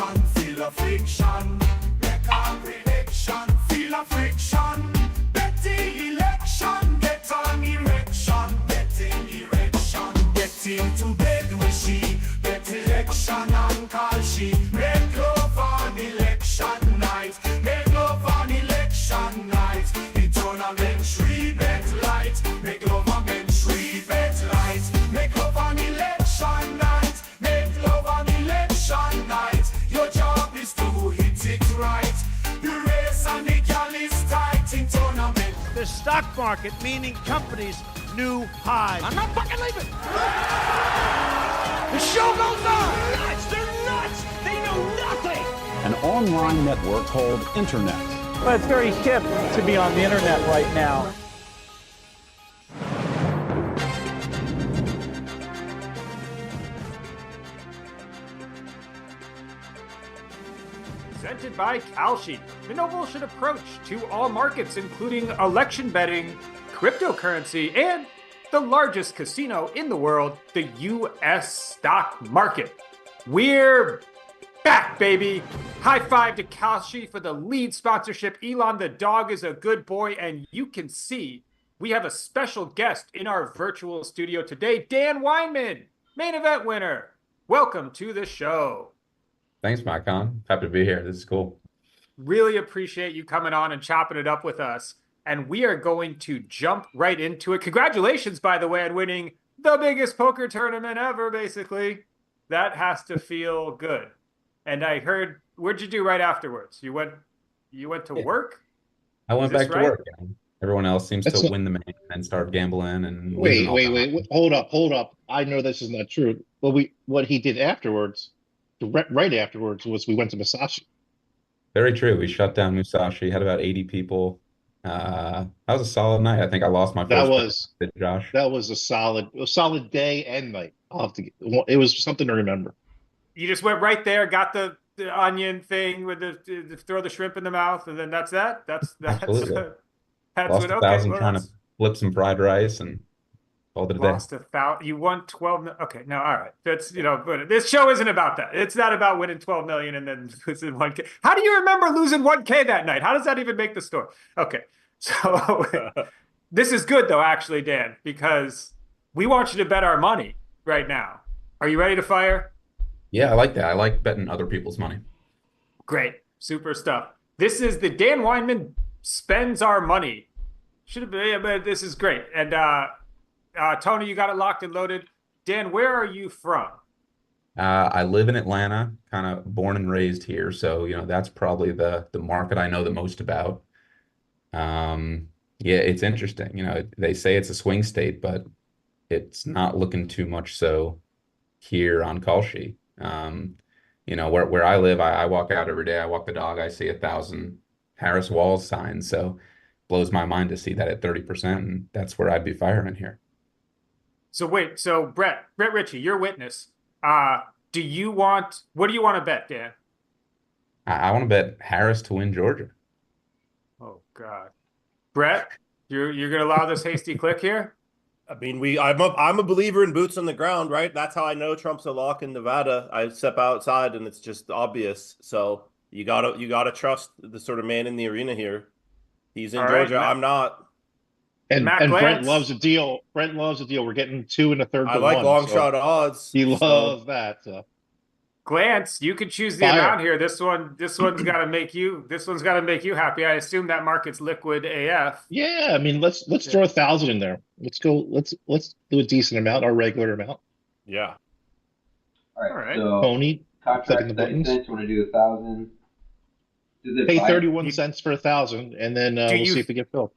prediction, feel a friction. Make a prediction, feel a friction. Bet the election, get an erection. Betting erection, get into bed with she. Bet election and call she. Make love on election night. Make love on election night. The tournament 3 bet light. Make love on 3 bet light. Make love on election night. Make love on election night. Your job is to hit it right. The race and the gal is tight in tournament. The stock market, meaning companies, new highs. I'm not fucking leaving. The show goes on. They're nuts. They know nothing. An online network called Internet. Well, it's very hip to be on the internet right now. Presented by Kalshi, the no bullshit approach to all markets, including election betting, cryptocurrency, and the largest casino in the world, the U.S. stock market. We're back, baby. High five to Kalshi for the lead sponsorship. Elon the dog is a good boy, and you can see we have a special guest in our virtual studio today, Dan Weinman, main event winner. Welcome to the show. Thanks, Mycon. Happy to be here. This is cool. Really appreciate you coming on and chopping it up with us. And we are going to jump right into it. Congratulations, by the way, on winning the biggest poker tournament ever, basically. That has to feel good. And I heard, what'd you do right afterwards? You went to work? I went back to right? work. Everyone else seems That's to not- win the main and start gambling and Wait, losing all the- hold up. I know this is not true. But what he did afterwards, right afterwards, was we went to Musashi. Very true. We shut down Musashi, had about 80 people. That was a solid night. I think I lost my first bet to Josh. That was a solid day and night. It was something to remember. You just went right there, got the onion thing with the throw the shrimp in the mouth, and then that's that. That's Absolutely. that's Lost what. $1,000 Okay, well, trying to flip some fried rice and called it a day. lost 1,000. You won 12. Okay, no, all right. That's but this show isn't about that. It's not about winning 12 million and then losing 1K. How do you remember losing 1K that night? How does that even make the story? Okay, so this is good though, actually, Dan, because we want you to bet our money right now. Are you ready to fire? Yeah, I like that. I like betting other people's money. Great, super stuff. This is the Dan Weinman spends our money. Should have been, but this is great. And Tony, you got it locked and loaded. Dan, where are you from? I live in Atlanta, kind of born and raised here. So, that's probably the market I know the most about. Yeah, it's interesting. They say it's a swing state, but it's not looking too much so here on Kalshi. Where I live, I walk out every day. I walk the dog. I see 1,000 Harris Walls signs. So blows my mind to see that at 30%. And that's where I'd be firing here. So wait, so Brett Ritchie, your witness. What do you want to bet, Dan? I want to bet Harris to win Georgia. Oh God, Brett, you're gonna allow this hasty click here? I mean, I'm a believer in boots on the ground, right? That's how I know Trump's a lock in Nevada. I step outside and it's just obvious. So you gotta trust the sort of man in the arena here. He's in Georgia. Right, I'm not. And Matt Brent Glantz. loves a deal. Brent loves a deal. We're getting 2 1/3 to I like 1, long so shot odds. He so- loves that. So. Glance, you could choose the Fire. amount here. This one's got to make you. This one's got to make you happy. I assume that market's liquid AF. Yeah, I mean, let's throw 1,000 in there. Let's go. Let's do a decent amount, our regular amount. Yeah. All right. So Tony, contract clicking the 30 buttons. cents. You want to do 1,000? Pay 31 cents for 1,000, and then we'll see if we get filled.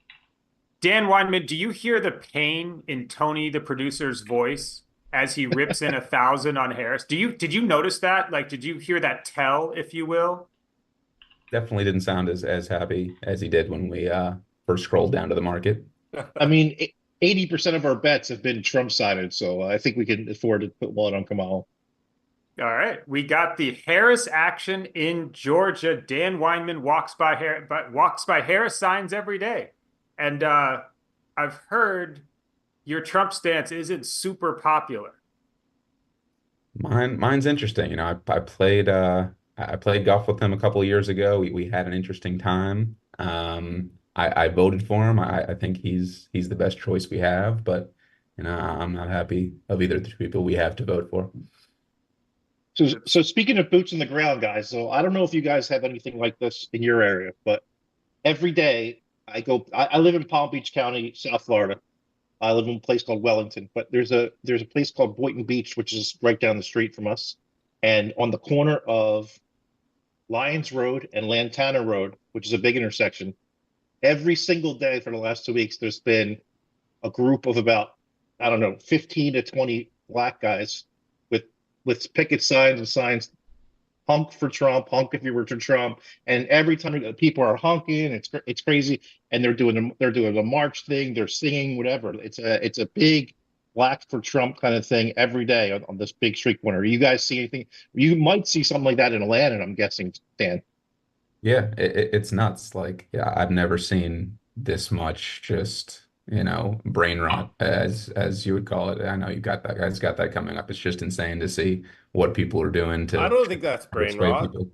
Dan Weinman, do you hear the pain in Tony, the producer's voice, as he rips in 1,000 on Harris? Did you notice that? Like, did you hear that tell, if you will? Definitely didn't sound as happy as he did when we first scrolled down to the market. I mean, 80% of our bets have been Trump-sided, so I think we can afford to put one on Kamala. All right, we got the Harris action in Georgia. Dan Weinman walks by Harris signs every day, and I've heard your Trump stance isn't super popular. Mine's interesting. I played I played golf with him a couple of years ago. We had an interesting time. I voted for him. I think he's the best choice we have, but I'm not happy of either of the two people we have to vote for. So speaking of boots on the ground, guys, so I don't know if you guys have anything like this in your area, but every day I live in Palm Beach County, South Florida. I live in a place called Wellington, but there's a place called Boynton Beach, which is right down the street from us. And on the corner of Lyons Road and Lantana Road, which is a big intersection, every single day for the last 2 weeks, there's been a group of about, I don't know, 15 to 20 black guys with picket signs and signs, honk for Trump, honk if you were to Trump. And every time people are honking, it's crazy. And they're doing a march thing, they're singing, whatever. It's a big black for Trump kind of thing every day on this big street corner. You guys see anything? You might see something like that in Atlanta, I'm guessing, Dan. Yeah, it's nuts. Like, yeah, I've never seen this much just, brain rot as you would call it. I know you got that guys got that coming up. It's just insane to see what people are doing to I don't think that's brain persuade rot. people.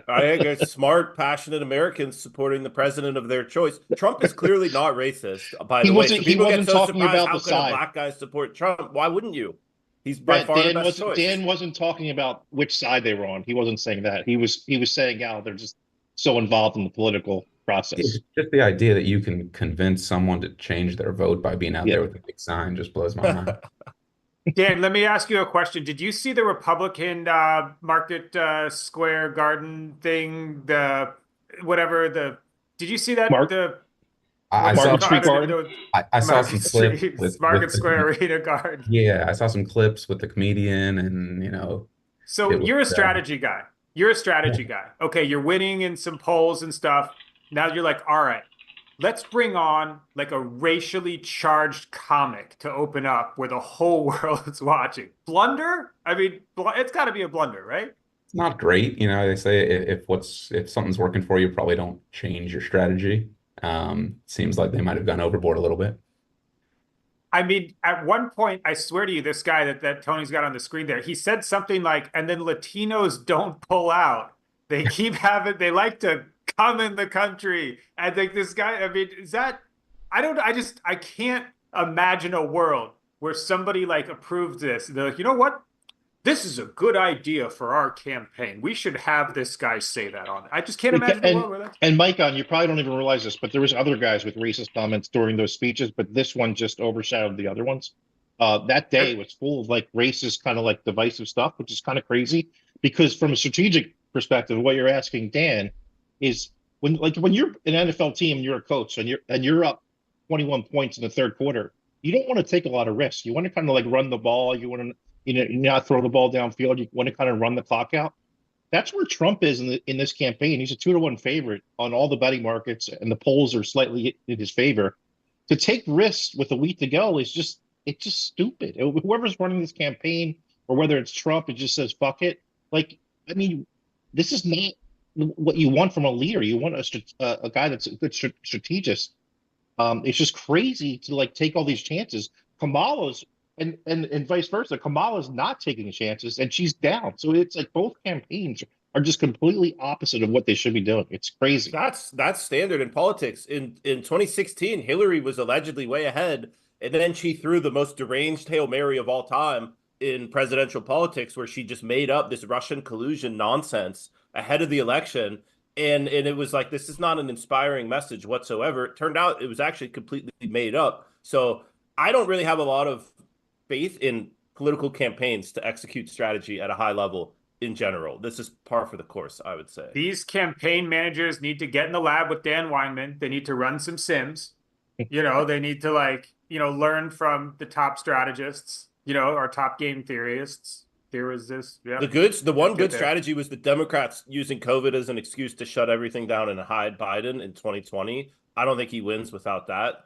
I think it's smart, passionate Americans supporting the president of their choice. Trump is clearly not racist, by the way. So people get so surprised, how could a black guy support Trump? Why wouldn't you? He's by far the best choice. Dan wasn't talking about which side they were on. He wasn't saying that. He was saying how they're just so involved in the political process. It's just the idea that you can convince someone to change their vote by being out there with a big sign just blows my mind. Dan, let me ask you a question. Did you see the Republican Market Square Garden thing? Did you see that? I saw some clips with Market Square Arena Garden. Yeah, I saw some clips with the comedian, and So you're a strategy guy. You're a strategy guy. Okay, you're winning in some polls and stuff. Now you're like, all right, let's bring on like a racially charged comic to open up where the whole world is watching. Blunder? I mean, it's got to be a blunder, right? It's not great. They say if something's working for you, probably don't change your strategy. Seems like they might have gone overboard a little bit. I mean, at one point, I swear to you, this guy that Tony's got on the screen there, he said something like, and then Latinos don't pull out. They they like to come in the country. I think this guy, I mean, I can't imagine a world where somebody like approves this. They're like, you know what? This is a good idea for our campaign. We should have this guy say that on it. I just can't imagine a world where that's... And Mike, you probably don't even realize this, but there was other guys with racist comments during those speeches, but this one just overshadowed the other ones. That day was full of like racist, kind of like divisive stuff, which is kind of crazy because from a strategic perspective, what you're asking, Dan, is when you're an NFL team, you're a coach and you're up 21 points in the third quarter, you don't want to take a lot of risks. You want to kind of like run the ball. You want to not throw the ball downfield. You want to kind of run the clock out. That's where Trump is in this campaign. He's a 2-1 favorite on all the betting markets, and the polls are slightly in his favor. To take risks with a week to go is just stupid. Whoever's running this campaign, or whether it's Trump, it just says fuck it. Like, I mean, this is not what you want from a leader. You want a guy that's a good strategist. It's just crazy to like take all these chances. Kamala's and vice versa. Kamala's not taking chances, and she's down. So it's like both campaigns are just completely opposite of what they should be doing. It's crazy. That's standard in politics. In 2016, Hillary was allegedly way ahead, and then she threw the most deranged Hail Mary of all time in presidential politics, where she just made up this Russian collusion nonsense ahead of the election. And it was like, this is not an inspiring message whatsoever. It turned out it was actually completely made up. So I don't really have a lot of faith in political campaigns to execute strategy at a high level in general. This is par for the course, I would say. These campaign managers need to get in the lab with Dan Weinman. They need to run some sims. They need to learn from the top strategists, our top game theorists. Yeah. The one good strategy was the Democrats using COVID as an excuse to shut everything down and hide Biden in 2020. I don't think he wins without that.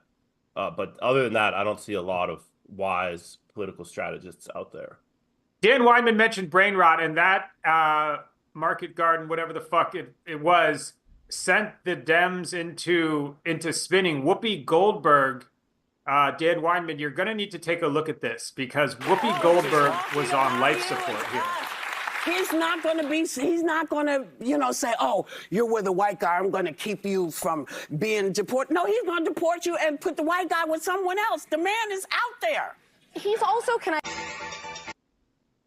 But other than that, I don't see a lot of wise political strategists out there. Dan Weinman mentioned brain rot, and that Market Garden, whatever the fuck it was, sent the Dems into spinning. Whoopi Goldberg, Dan Weinman, you're going to need to take a look at this because Whoopi Goldberg was on life support here. He's not going to, say, oh, you're with a white guy, I'm going to keep you from being deported. No, he's going to deport you and put the white guy with someone else. The man is out there. He's also,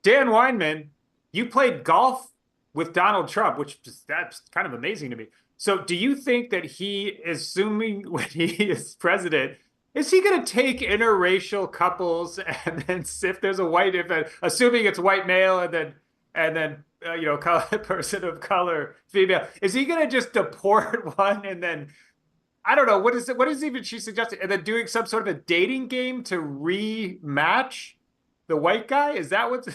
Dan Weinman, you played golf with Donald Trump, that's kind of amazing to me. So do you think that he, assuming when he is president, is he going to take interracial couples and then if there's a white, assuming it's white male and then person of color female, is he going to just deport one and then I don't know what is even she suggested, and then doing some sort of a dating game to rematch the white guy? Is that what's?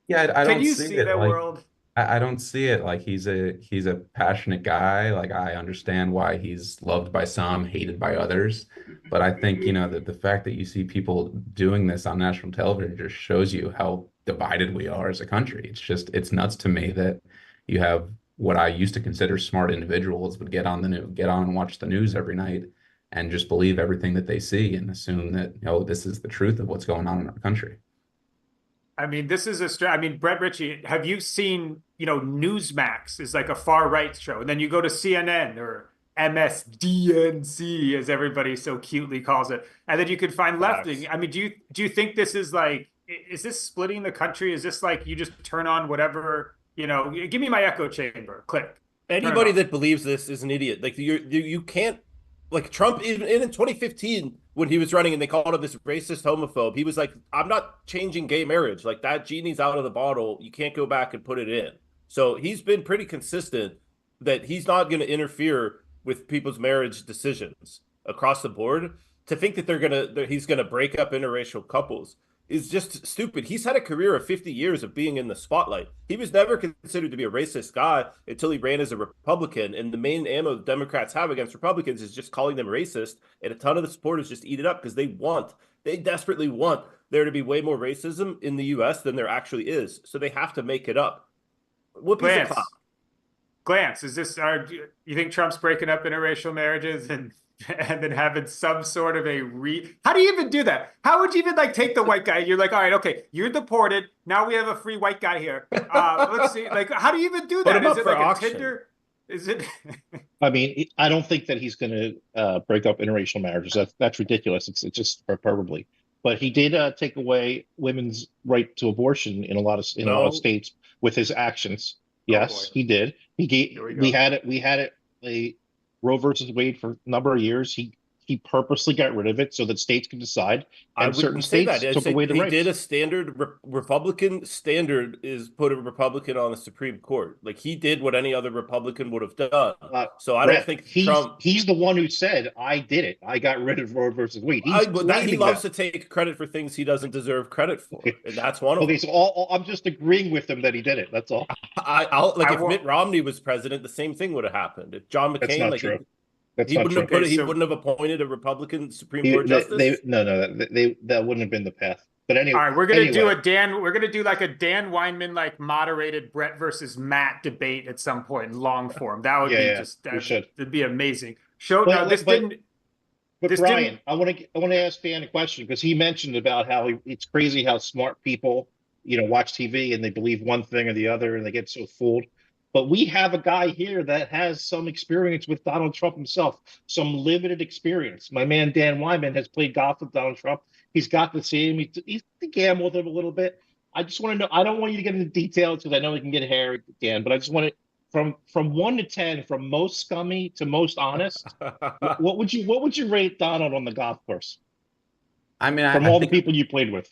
Yeah, I don't Can you see see it that like world? I don't see it like he's a passionate guy. Like I understand why he's loved by some, hated by others. But I think, that the fact that you see people doing this on national television just shows you how divided we are as a country. It's nuts to me that you have what I used to consider smart individuals would get on and watch the news every night and just believe everything that they see and assume that, this is the truth of what's going on in our country. I mean, this is Brett Ritchie, have you seen, Newsmax is like a far right show, and then you go to CNN or MSDNC, as everybody so cutely calls it, and then you could find left wing. I mean, do you think this is like, is this splitting the country? Is this like you just turn on whatever, give me my echo chamber, click. Anybody that believes this is an idiot. Like you can't, like Trump even in 2015 when he was running and they called him this racist homophobe, he was like, I'm not changing gay marriage. Like that genie's out of the bottle. You can't go back and put it in. So he's been pretty consistent that he's not going to interfere with people's marriage decisions across the board. To think that he's going to break up interracial couples is just stupid. He's had a career of 50 years of being in the spotlight. He was never considered to be a racist guy until he ran as a Republican. And the main ammo Democrats have against Republicans is just calling them racist. And a ton of the supporters just eat it up because they desperately want there to be way more racism in the U.S. than there actually is. So they have to make it up. Glance, is this you think Trump's breaking up interracial marriages and then having some sort of how do you even do that? How would you even like take the white guy? You're like, all right, okay, you're deported. Now we have a free white guy here. Let's see, like, how do you even do that? Is it like a Tinder? Is it? I mean, I don't think that he's going to break up interracial marriages. That's ridiculous. It's just hyperbole. But he did take away women's right to abortion in a lot of states with his actions. Yes, he did. We had it. Roe versus Wade for a number of years. He purposely got rid of it so that states could decide. And certain states took away the rights. He did a standard Republican standard is put a Republican on the Supreme Court. Like he did what any other Republican would have done. So I don't think he's the one who said, I did it. I got rid of Roe versus Wade. He loves to take credit for things he doesn't deserve credit for. And that's one of them. Okay, so I'm just agreeing with him that he did it. That's all. If Mitt Romney was president, the same thing would have happened. If John McCain, that's not true. He wouldn't have appointed a Republican Supreme Court justice. That wouldn't have been the path. But anyway, all right, we're gonna do like a Dan Weinman like moderated Brett versus Matt debate at some point in long form. That would it'd be amazing. But Brian, I want to ask Dan a question because he mentioned about how it's crazy how smart people watch TV and they believe one thing or the other and they get so fooled. But we have a guy here that has some experience with Donald Trump himself, some limited experience. My man, Dan Weinman, has played golf with Donald Trump. He's got to see him. He's gambled with him a little bit. I just want to know, I don't want you to get into details because I know we can get hairy, Dan, but I just want to, from 1 to 10, from most scummy to most honest, what would you rate Donald on the golf course? I mean, from all the people you played with.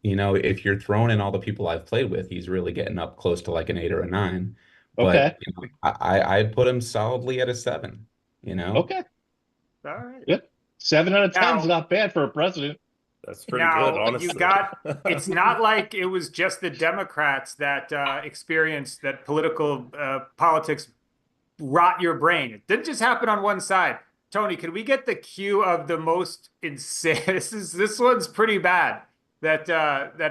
If you're throwing in all the people I've played with, he's really getting up close to like an 8 or a 9. Okay. But I'd put him solidly at a 7. Okay. All right. Yep. 7 out of 10 is not bad for a president. That's pretty good, honestly. It's not like it was just the Democrats that experienced that politics rot your brain. It didn't just happen on one side. Tony, can we get the cue of the most insane? This one's pretty bad. That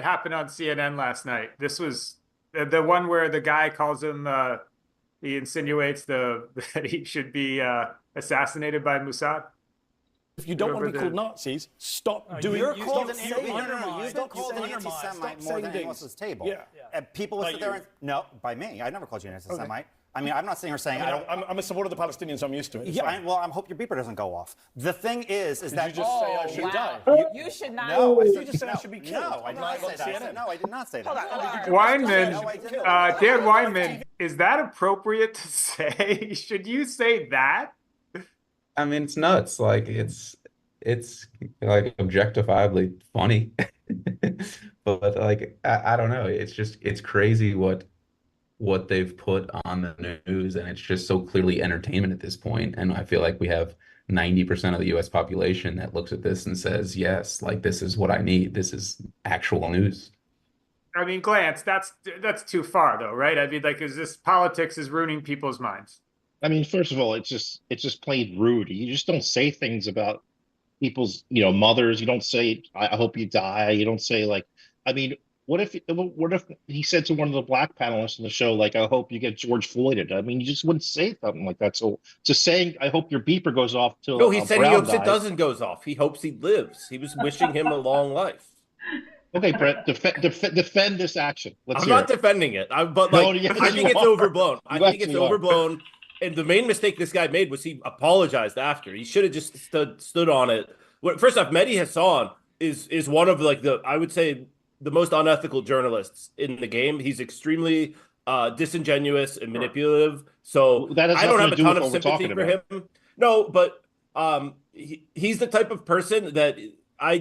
happened on CNN last night. This was the one where the guy calls him, he insinuates that he should be assassinated by Mossad. if you don't want to be called Nazis, stop doing. You're stop called an saying- you've been called an anti-Semite more than anyone else at this table. Yeah. And people would sit there and no, by me. I never called you an anti-Semite. I mean, I'm not sitting here saying I don't. I'm a supporter of the Palestinians. So I'm used to it. It's Yeah, fine. well, I hope your beeper doesn't go off. The thing is Did that you just say I should die? You should not. no, I You said, just said I no, should be killed. No, I did not say that. I said, no, I did not say that. Weinman, No, I didn't. Dan Weinman, is that appropriate to say? Should you say that? I mean, it's nuts. Like it's like objectifiably funny. But like I don't know. It's crazy what they've put on the news, and it's just so clearly entertainment at this point. And I feel like we have 90% of the US population that looks at this and says, yes, like this is what I need. This is actual news. I mean, Glance, that's too far though, right? I mean, like, is this politics is ruining people's minds? I mean, first of all, it's just plain rude. You just don't say things about people's, mothers. You don't say, I hope you die. You don't say like, I mean, what if he said to one of the black panelists in the show, like, I hope you get George Floyded? I mean, you just wouldn't say something like that. So just saying, I hope your beeper goes off till No, he said he Brown hopes dies. it doesn't goes off. He hopes he lives. He was wishing him a long life. Okay, Brett, defend this action. Let's I'm hear not it. defending it. But No, like, yes, I think you it's are. overblown. I think it's actually are. overblown. And the main mistake this guy made was he apologized after. He should have just stood on it. First off, Mehdi Hassan is one of I would say the most unethical journalists in the game. He's extremely disingenuous and manipulative. So That has I don't nothing have to a do ton with of what we're sympathy talking for him. No, but he's the type of person that I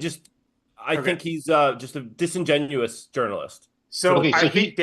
think he's just a disingenuous journalist. So Okay, so I think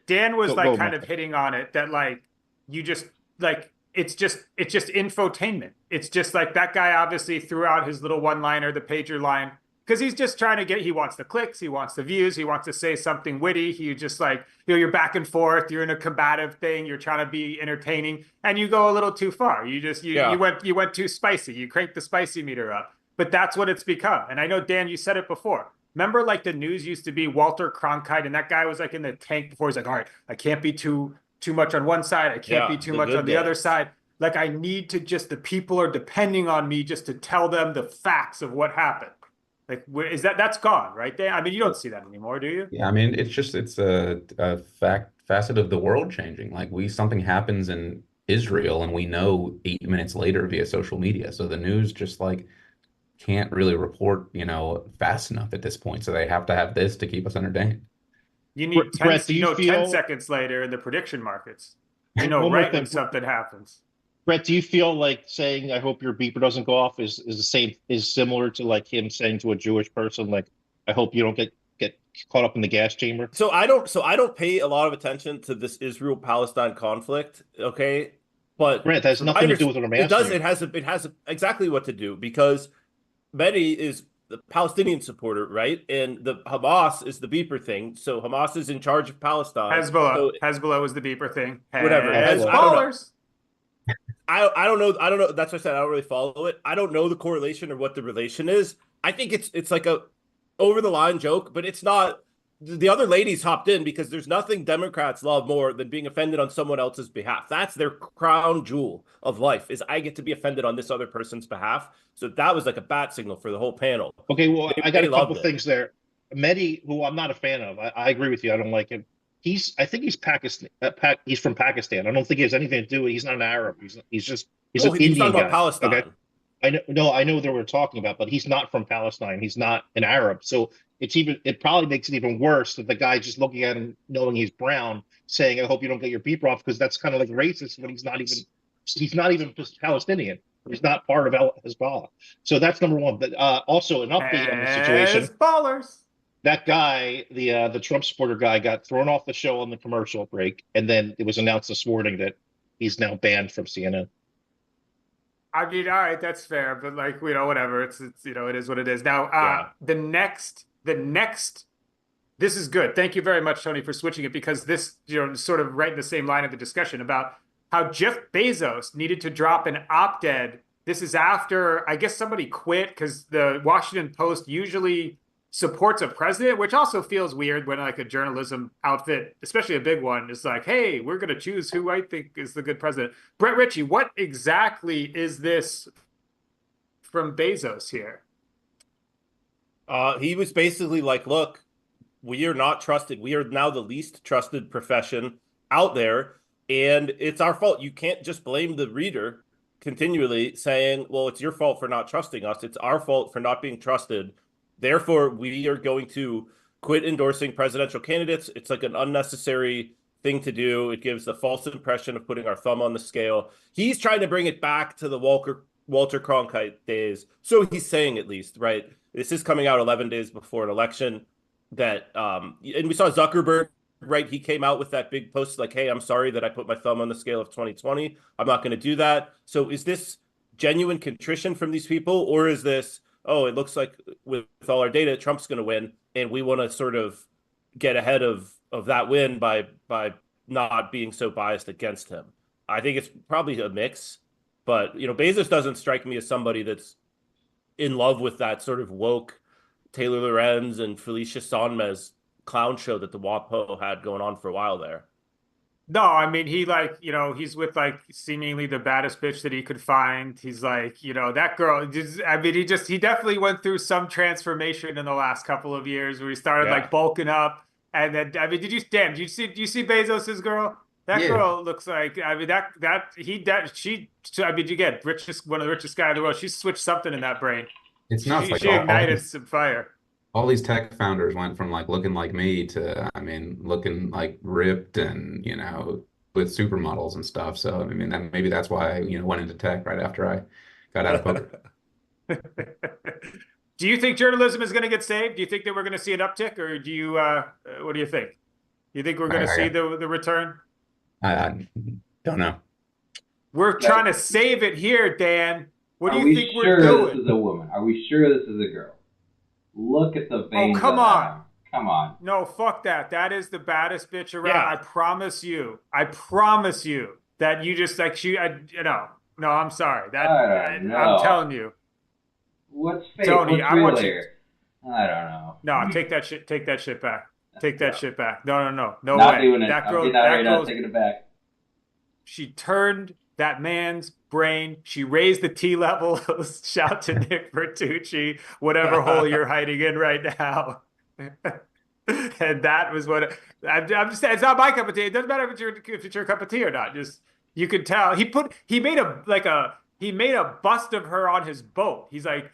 Dan was Go, like go, kind Mark. of hitting on it that like you just like it's just infotainment. It's just like that guy obviously threw out his little one-liner, the pager line, because he's just trying to he wants the clicks, he wants the views, he wants to say something witty. He just like, you're back and forth, you're in a combative thing, you're trying to be entertaining, and you go a little too far. You went too spicy. You cranked the spicy meter up. But that's what it's become. And I know, Dan, you said it before. Remember, like, the news used to be Walter Cronkite, and that guy was like in the tank before. He's like, all right, I can't be too much on one side. I can't be too much on the other side. Like, I need to the people are depending on me just to tell them the facts of what happened. Like, that's gone, right, Dan? I mean, you don't see that anymore, do you? Yeah, I mean, it's a facet of the world changing. Like something happens in Israel and we know 8 minutes later via social media. So the news just like can't really report, fast enough at this point. So they have to have this to keep us entertained. You need 10, Brett, do you feel- 10 seconds later in the prediction markets. You One know, more right thing. when something happens. Brett, do you feel like saying "I hope your beeper doesn't go off" is similar to like him saying to a Jewish person, like, "I hope you don't get caught up in the gas chamber"? So I don't pay a lot of attention to this Israel-Palestine conflict, okay? But Brett, that has nothing to do with what I'm asking. It has exactly what to do, because Mehdi is the Palestinian supporter, right? And the Hamas is the beeper thing. So Hamas is in charge of Palestine. Hezbollah was the beeper thing. Whatever. Hezbollahs. I don't know. That's what I said. I don't really follow it. I don't know the correlation or what the relation is. I think it's like a over the line joke, but it's not. The other ladies hopped in because there's nothing Democrats love more than being offended on someone else's behalf. That's their crown jewel of life, is I get to be offended on this other person's behalf. So that was like a bat signal for the whole panel. Okay, well, I got a couple loved it. things there. Mehdi, who I'm not a fan of, I agree with you. I don't like him. I think he's Pakistan. He's from Pakistan. I don't think he has anything to do with. He's not an Arab. He's an He's Indian talking guy. about Palestine. Okay, I know. No, I know what we're talking about, but he's not from Palestine. He's not an Arab. So it probably makes it even worse that the guy just looking at him, knowing he's brown, saying, "I hope you don't get your beeper off," because that's kind of like racist when he's not even just Palestinian. He's not part of Hezbollah. So that's number one. But also an update on the situation. Hezbollahs. That guy, the Trump supporter guy, got thrown off the show on the commercial break, and then it was announced this morning that he's now banned from CNN. I mean, all right, that's fair, but like, whatever. It's it is what it is. Now, the next, this is good. Thank you very much, Tony, for switching it, because this, sort of right in the same line of the discussion about how Jeff Bezos needed to drop an op-ed. This is after, I guess, somebody quit, because the Washington Post usually supports a president, which also feels weird when like a journalism outfit, especially a big one, is like, hey, we're going to choose who I think is the good president. Brett Ritchie, what exactly is this from Bezos here? He was basically like, look, we are not trusted. We are now the least trusted profession out there, and it's our fault. You can't just blame the reader continually saying, well, it's your fault for not trusting us. It's our fault for not being trusted. Therefore, we are going to quit endorsing presidential candidates. It's like an unnecessary thing to do. It gives the false impression of putting our thumb on the scale. He's trying to bring it back to the Walter Cronkite days. So he's saying, at least, right? This is coming out 11 days before an election that, and we saw Zuckerberg, right? He came out with that big post like, hey, I'm sorry that I put my thumb on the scale of 2020. I'm not going to do that. So is this genuine contrition from these people? Or is this, oh, it looks like with all our data, Trump's going to win, and we want to sort of get ahead of that win by not being so biased against him? I think it's probably a mix, but Bezos doesn't strike me as somebody that's in love with that sort of woke Taylor Lorenz and Felicia Sonmez clown show that the WAPO had going on for a while there. No, I mean, he he's with seemingly the baddest bitch that he could find. He's that girl. He definitely went through some transformation in the last couple of years where he started bulking up. And then, did you see Bezos's girl? That girl looks like, you get one of the richest guy in the world. She switched something in that brain. It's nuts. She ignited some fire. All these tech founders went from looking like me to, looking ripped and, with supermodels and stuff. So, maybe that's why I, went into tech right after I got out of poker. Do you think journalism is going to get saved? Do you think that we're going to see an uptick, or do you, what do you think? Do you think we're going to see the return? I don't know. We're trying to save it here, Dan. What do you think we're doing? This is a woman? Are we sure this is a girl? Look at the veins. Oh, come on. Come on. No, fuck that. That is the baddest bitch around. Yeah. I promise you that you just no, I'm sorry. I'm telling you. What's fake? Tony, What's real here? I don't know. No, take that shit back. Take that shit back. No Not way. Doing it. That girl, I'm getting out right now, taking it back. She turned that man's brain. She raised the T levels. Shout to Nick Bertucci, whatever hole you're hiding in right now. And that was what I'm just saying. It's not my cup of tea. It doesn't matter if it's your cup of tea or not. Just you could tell he made a bust of her on his boat. He's like,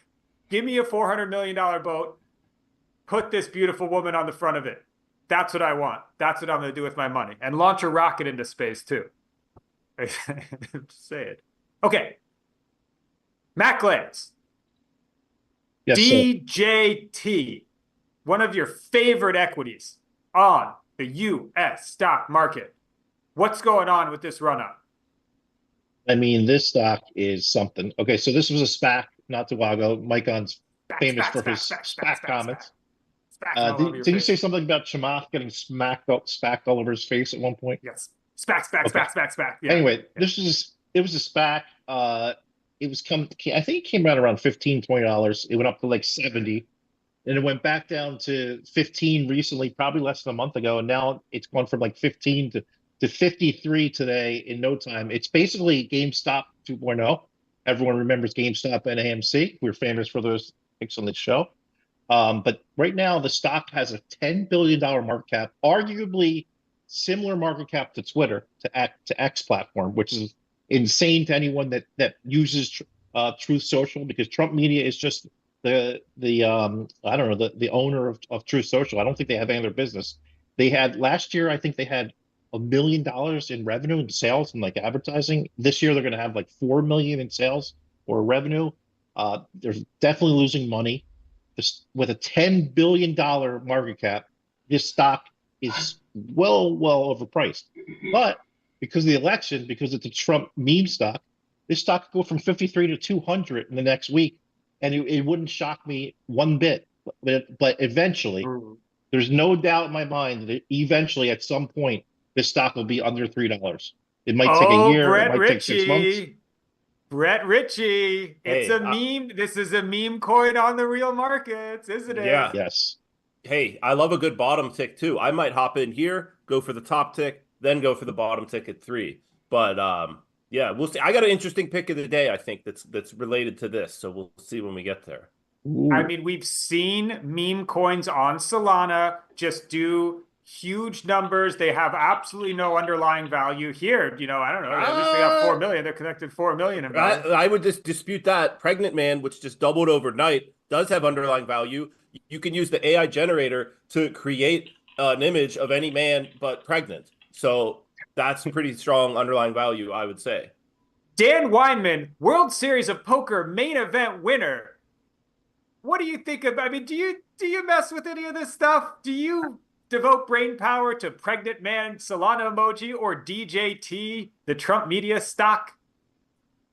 give me a $400 million boat. Put this beautiful woman on the front of it. That's what I want. That's what I'm going to do with my money, and launch a rocket into space too. Say it. Okay. Matt Glantz. Yes, DJT. One of your favorite equities on the U.S. stock market. What's going on with this run up? This stock is something. Okay, so this was a SPAC, not Tawago. Maicon's famous for his SPAC comments. Did you say something about Chamath getting smacked all over his face at one point? Yes. SPAC. Yeah. Anyway, it was a SPAC. I think it came around $15-20. It went up to like 70, and it went back down to 15 recently, probably less than a month ago, and now it's gone from like 15 to 53 today in no time. It's basically GameStop 2.0. Everyone remembers GameStop and AMC. We're famous for those picks on the show. But right now, the stock has a $10 billion market cap, arguably similar market cap to Twitter, to X platform, which is insane to anyone that uses Truth Social, because Trump Media is just the owner of Truth Social. I don't think they have any other business. They had last year, I think they had $1 million in revenue and sales and advertising. This year they're going to have like $4 million in sales or revenue. They're definitely losing money. With a $10 billion market cap, this stock is well overpriced. But because of the election, because it's a Trump meme stock, this stock could go from 53 to 200 in the next week, and it wouldn't shock me one bit. But eventually, there's no doubt in my mind that eventually, at some point, this stock will be under $3. It might take a year. It might take 6 months. Brett Ritchie, it's a meme. This is a meme coin on the real markets, isn't it? Yeah. Yes. Hey, I love a good bottom tick too. I might hop in here, go for the top tick, then go for the bottom tick at 3. But Yeah, we'll see. I got an interesting pick of the day, I think, that's related to this. So we'll see when we get there. I mean, we've seen meme coins on Solana just do huge numbers. They have absolutely no underlying value here. You know, I don't know. At least they got 4 million. They're connected 4 million in value. I would just dispute that. Pregnant Man, which just doubled overnight, does have underlying value. You can use the AI generator to create an image of any man but pregnant. So that's pretty strong underlying value, I would say. Dan Weinman, World Series of Poker main event winner. What do you think of? I mean, do you mess with any of this stuff? Do you devote brain power to Pregnant Man, Solana emoji, or DJT, the Trump media stock?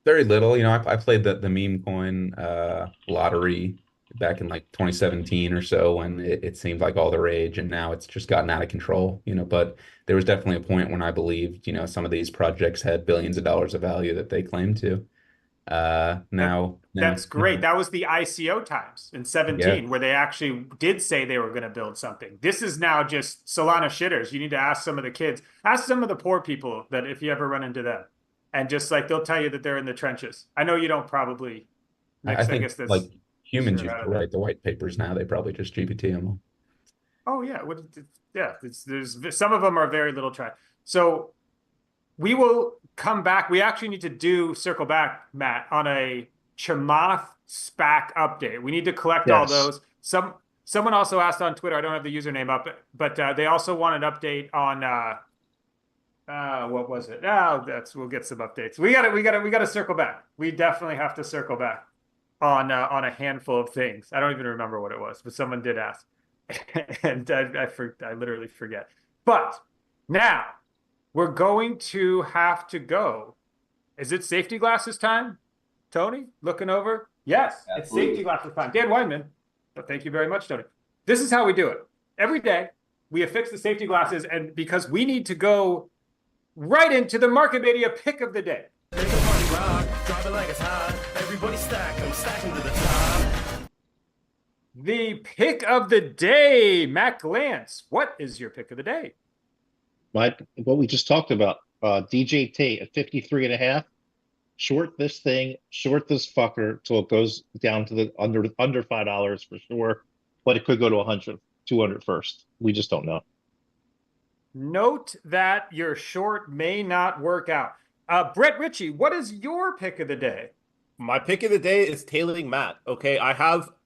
Very little. You know, I played the meme coin lottery back in like 2017 or so when it seemed like all the rage, and now it's just gotten out of control. You know, but there was definitely a point when I believed, you know, some of these projects had billions of dollars of value that they claimed to. That's great. That was the ICO times in 17 where they actually did say they were going to build something. This is now just Solana shitters. You need to ask some of the kids, ask some of the poor people that if you ever run into them, and just like they'll tell you that they're in the trenches. I know you don't probably. I think guess that's like humans used to write the white papers. Now they probably just GPT them. Oh yeah, there's some of them are very little try. So we will come back. We actually need to circle back, Matt, on a Chamath SPAC update. We need to collect all those. Someone also asked on Twitter, I don't have the username up, but they also want an update on what was it? We'll get some updates. We gotta circle back. We definitely have to circle back on a handful of things. I don't even remember what it was, but someone did ask. And I literally forget. But now we're going to have to go. Is it safety glasses time? Tony, looking over? Yes, absolutely. It's safety glasses time. Dan Weinman, but thank you very much, Tony. This is how we do it. Every day, we affix the safety glasses, and because we need to go right into the Market Mania pick of the day. The pick of the day, Matt Glantz. What is your pick of the day? What we just talked about, DJT at 53.5. Short this thing, short this fucker till it goes down to the under $5 for sure, but it could go to 100, 200 first. We just don't know. Note that your short may not work out. Brett Ritchie, what is your pick of the day? My pick of the day is tailing Matt. Okay,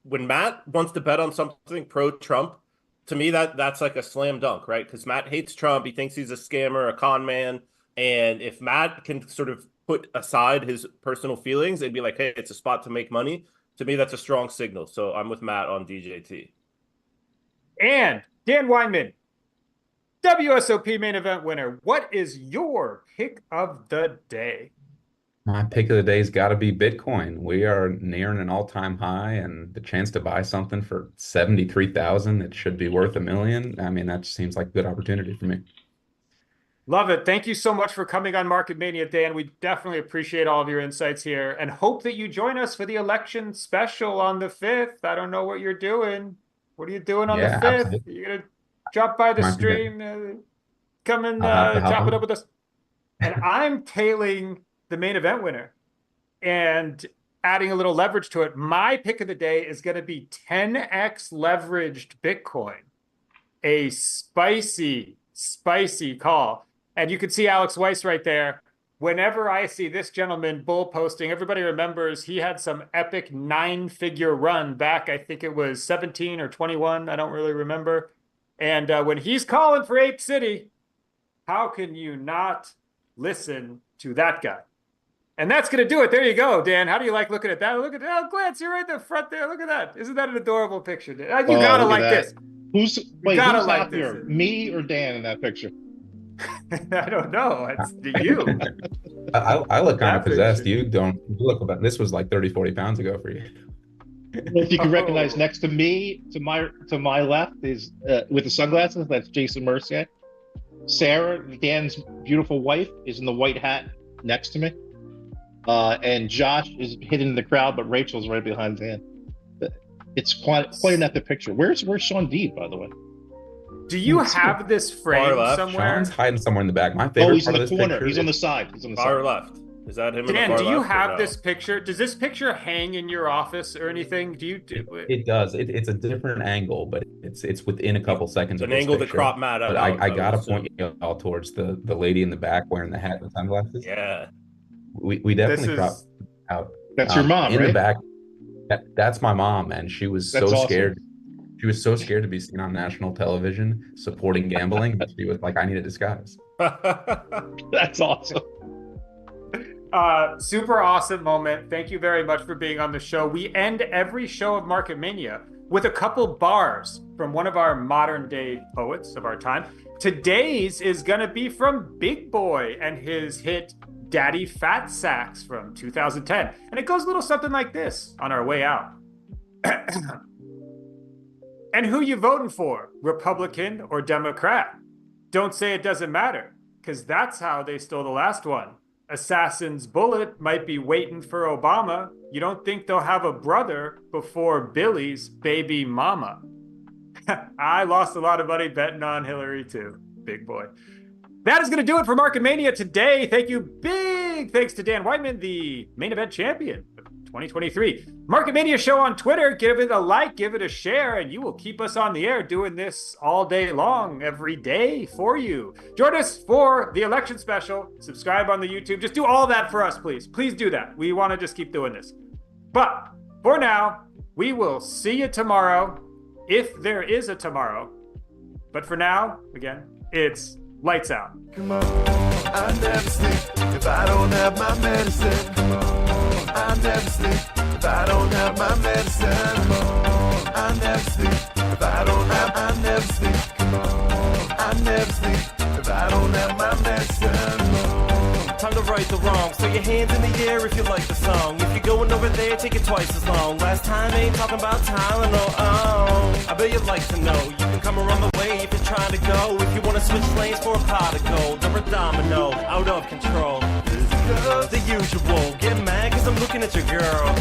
when Matt wants to bet on something pro-Trump, to me that's like a slam dunk, right? Because Matt hates Trump. He thinks he's a scammer, a con man. And if Matt can sort of put aside his personal feelings and be like, hey, it's a spot to make money, to me, that's a strong signal. So I'm with Matt on DJT. And Dan Weinman, WSOP main event winner. What is your pick of the day? My pick of the day's got to be Bitcoin. We are nearing an all-time high, and the chance to buy something for 73,000 that should be worth $1 million. I mean, that seems like a good opportunity for me. Love it. Thank you so much for coming on Market Mania, Dan. We definitely appreciate all of your insights here and hope that you join us for the election special on the 5th. I don't know what you're doing. What are you doing on the 5th? Absolutely. You're going to drop by the stream, come and chop it up with us. And I'm tailing the main event winner and adding a little leverage to it. My pick of the day is going to be 10x leveraged Bitcoin. A spicy call. And you can see Alex Weiss right there. Whenever I see this gentleman bull posting, everybody remembers he had some epic 9-figure run back. I think it was 17 or 21. I don't really remember. And when he's calling for Ape City, how can you not listen to that guy? And that's going to do it. There you go, Dan. How do you like looking at that? Look at that. Oh, Glantz, you're right in the front there. Look at that. Isn't that an adorable picture? You got to like this. Who's happier, me or Dan in that picture? I don't know. It's you. I look kind of possessed. You don't. You look about. This was like 30, 40 pounds ago for you. Well, if you can recognize next to me, to my left is with the sunglasses. That's Jason Mercier. Sarah, Dan's beautiful wife, is in the white hat next to me. And Josh is hidden in the crowd, but Rachel's right behind Dan. It's quite an epic picture. Where's Sean Deeb, by the way? Do you have this frame somewhere? Sean's hiding somewhere in the back. My favorite he's in the corner. He's on the side. He's on the far side. left. Is that him? in the Dan, far do you left or have no? this picture? Does this picture hang in your office or anything? Do you do it? It does. It's a different angle, but it's within a couple seconds It's of an this angle to picture. crop Matt But out. I would gotta assume. point you all towards the lady in the back wearing the hat and sunglasses. Yeah. We definitely This crop is- out. That's your mom, in right? the back. That's my mom, and she was That's so awesome. scared. She was so scared to be seen on national television supporting gambling that she was like, "I need a disguise." That's awesome. Super awesome moment. Thank you very much for being on the show. We end every show of Market Mania with a couple bars from one of our modern day poets of our time. Today's is going to be from Big Boy and his hit Daddy Fat Sacks from 2010. And it goes a little something like this on our way out. And who you voting for, Republican or Democrat? Don't say it doesn't matter, because that's how they stole the last one. Assassin's bullet might be waiting for Obama. You don't think they'll have a brother before Billy's baby mama? I lost a lot of money betting on Hillary too, Big Boy. That is going to do it for Market Mania today. Thank you. Big thanks to Dan Weinman, the main event champion of 2023. Market Mania show on Twitter. Give it a like, give it a share, and you will keep us on the air doing this all day long, every day for you. Join us for the election special. Subscribe on the YouTube. Just do all that for us, please. Please do that. We want to just keep doing this. But for now, we will see you tomorrow, if there is a tomorrow. But for now, again, it's lights out. Come on, I never sleep if I don't have my medicine. Come on, I never sleep if I don't have my medicine. Come on, I never sleep if I don't have. I never sleep. Come on, I never sleep if I don't have my medicine. Come on. Time to right the wrong. So your hands in the air if you like the song. If you're going over there, take it twice as long. Last time ain't talking about Tylenol. Oh, I bet you'd like to know. You can come around the way if you're trying to go. If you want to switch lanes for a pot of gold or a domino, out of control. The usual. Get mad cause I'm looking at your girl.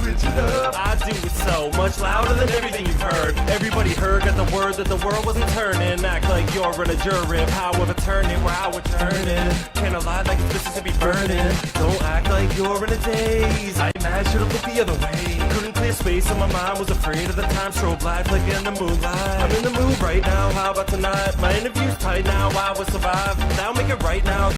Switch it up. I do it so much louder than everything you've heard. Everybody heard, got the word that the world wasn't turning. Act like you're in a jury. Power of attorney, where I would turn it. Can't lie like it's Mississippi burning. Don't act like you're in a daze. I imagine should've looked the other way. Couldn't clear space on my mind, was afraid of the time. Strobe light like in the moonlight. I'm in the mood right now, how about tonight? My interview's tight now, I will survive. Now make it right now.